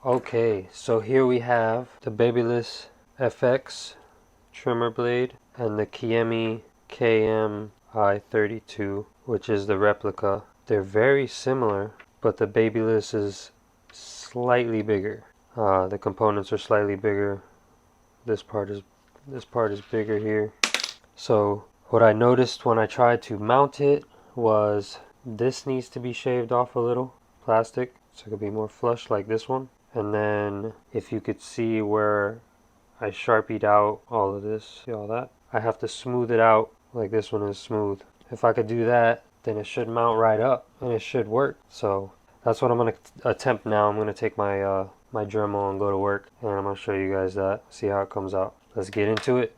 Okay, so here we have the Babyliss FX trimmer blade and the Kemei KM-i32, which is the replica. They're very similar, but the Babyliss is slightly bigger. The components are slightly bigger. This part is bigger here. So what I noticed when I tried to mount it was this needs to be shaved off a little, plastic, so it could be more flush like this one. And then if you could see where I sharpied out all of this, see all that? I have to smooth it out like this one is smooth. If I could do that, then it should mount right up and it should work. So that's what I'm going to attempt now. I'm going to take my my Dremel and go to work, and I'm going to show you guys that, see how it comes out. Let's get into it.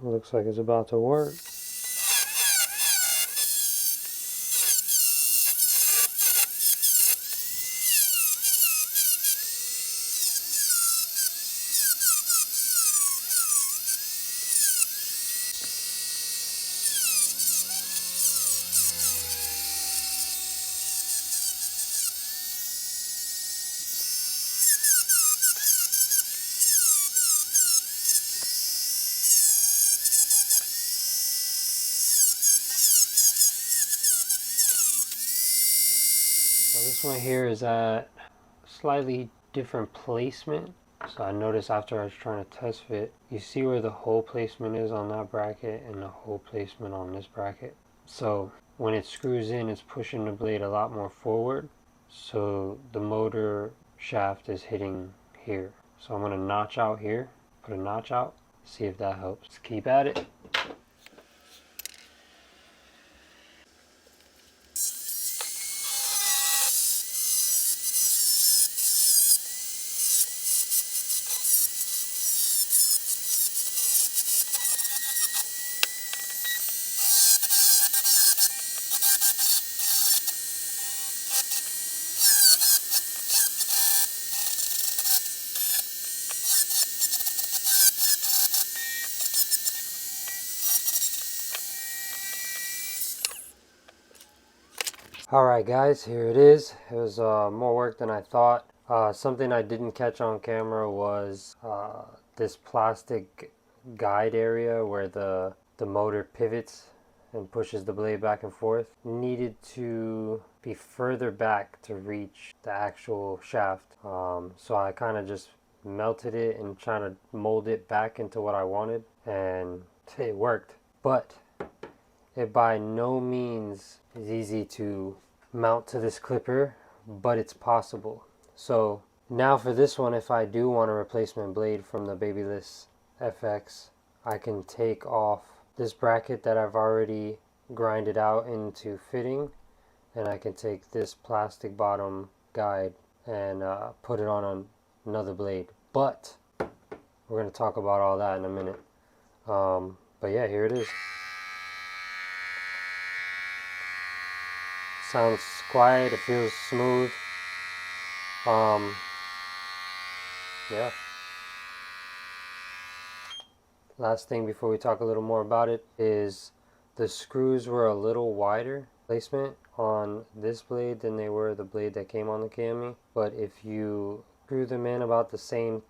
Looks like it's about to work. So this one here is at slightly different placement. So I noticed after I was trying to test fit, you see where the hole placement is on that bracket and the hole placement on this bracket. So when it screws in, it's pushing the blade a lot more forward. So the motor shaft is hitting here. So I'm going to notch out here, put a notch out, see if that helps. Let's keep at it. Alright guys, here it is. It was more work than I thought. Something I didn't catch on camera was this plastic guide area where the motor pivots and pushes the blade back and forth. Needed to be further back to reach the actual shaft. So I kind of just melted it and trying to mold it back into what I wanted, and it worked. But it by no means is easy to mount to this clipper, but it's possible. So now for this one, if I do want a replacement blade from the Babyliss FX, I can take off this bracket that I've already grinded out into fitting, and I can take this plastic bottom guide and put it on another blade. But we're going to talk about all that in a minute. But yeah, here it is. Sounds quiet, it feels smooth. Yeah. Last thing before we talk a little more about it is the screws were a little wider placement on this blade than they were the blade that came on the KM-i. But if you screw them in about the same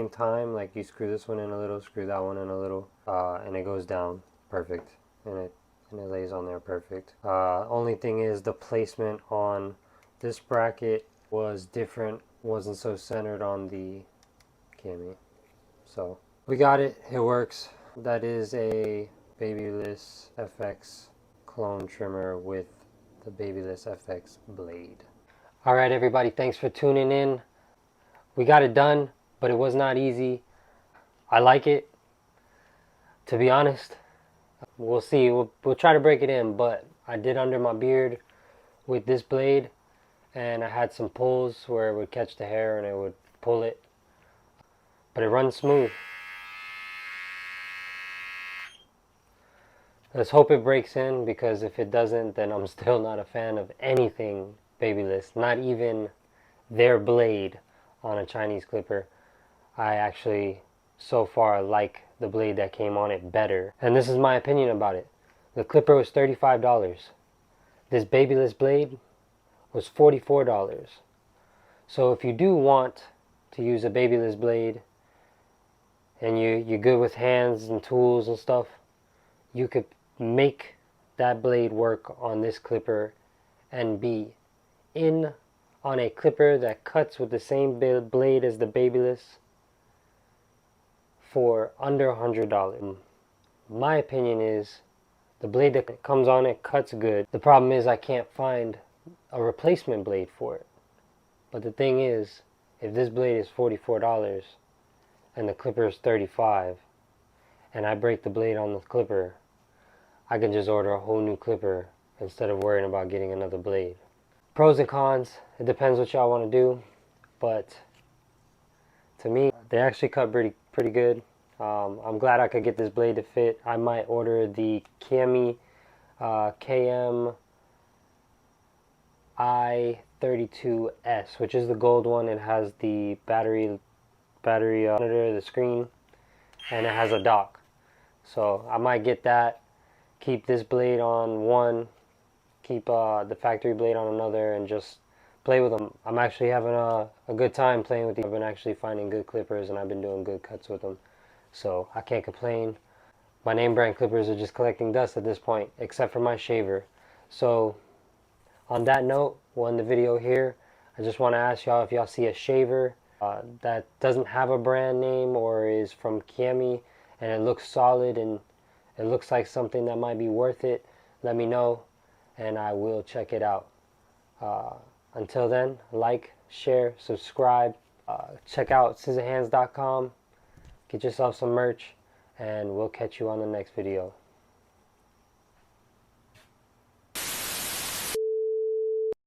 time, like you screw this one in a little, screw that one in a little, and it goes down perfect, and it lays on there perfect. Only thing is the placement on this bracket was different, wasn't so centered on the KM-i. So we got it, it works. That is a Babyliss FX clone trimmer with the Babyliss FX blade. Alright everybody, thanks for tuning in. We got it done, but it was not easy. I like it, to be honest. We'll see, we'll try to break it in, but I did under my beard with this blade, and I had some pulls where it would catch the hair and it would pull it, but it runs smooth. Let's hope it breaks in, because if it doesn't, then I'm still not a fan of anything Babyliss, not even their blade on a Chinese clipper. I actually, so far, like the blade that came on it better. And this is my opinion about it. The clipper was $35. This Babyliss blade was $44. So if you do want to use a Babyliss blade and you're good with hands and tools and stuff, you could make that blade work on this clipper and be in on a clipper that cuts with the same blade as the Babyliss for under $100. My opinion is the blade that comes on it cuts good. The problem is I can't find a replacement blade for it. But the thing is, if this blade is $44 and the clipper is $35 and I break the blade on the clipper, I can just order a whole new clipper instead of worrying about getting another blade. Pros and cons, it depends what y'all want to do, but to me, they actually cut pretty good. I'm glad I could get this blade to fit. I might order the Kemei KM-i32s, which is the gold one. It has the battery monitor, the screen, and it has a dock. So I might get that. Keep this blade on one, keep the factory blade on another, and just play with them. I'm actually having a good time playing with these. I've been actually finding good clippers, and I've been doing good cuts with them, so I can't complain. My name brand clippers are just collecting dust at this point, except for my shaver. So on that note, we'll end the video here. I just want to ask y'all, if y'all see a shaver that doesn't have a brand name or is from Kemei and it looks solid and it looks like something that might be worth it, let me know and I will check it out. Until then, like, share, subscribe, check out scissorhands.com, get yourself some merch, and we'll catch you on the next video.